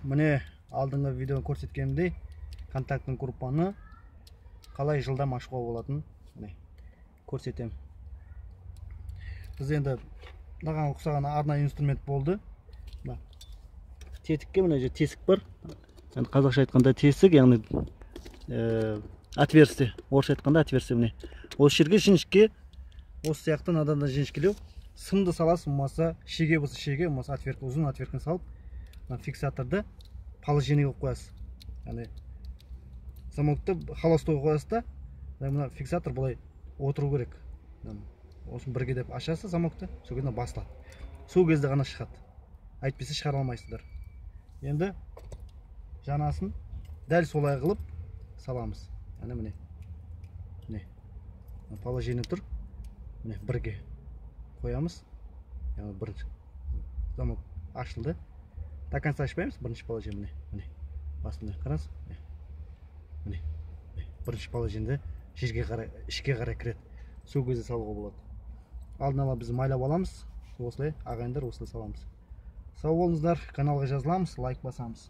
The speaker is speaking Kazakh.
Міне алдыңғы видеоны көрсеткенімдей контакттың группаны қалай жылдам ашуға болатын көрсетем. Біз енді мынаған ұқсаған арнайы инструмент болды. Тетікке мына жерде тесік бар. Қазақша айтқанда тесік, яғни отверстие. Орысша айтқанда отверстие міне. Осы жерге жіңішке, осы сияқты мынадан жіңішкелеу. Сымды саласың, болмаса шеге болса шеге, болмаса отвертка, ұзын отвертканы салып, фиксаторды положение қойып қоясыз. Яғни замокты холостой қоясыз да, мына фиксатор былай отыру керек. Осын бірге деп ашасыз замокты, сол кезде басылады. Сол кезде ғана шығады. Әйтпесе шығара алмайсыздар. Енді жанасын дәл солай қылып саламыз. Яғни міне. Міне. Положение тұр. Міне бірге қоямыз. Яғни бірінші замок ашылды. До конца ашпаймыз, бірінші положение міне. Міне. Басында қараңыз. Міне. Бірінші положениеде жерге қарай, ішке қарай кіреді. Сол кезде салуға болады. Алдын ала біз майлап аламыз. Осылай ағайындар осылай саламыз. Сау болыңыздар, каналға жазыламыз, лайк басамыз.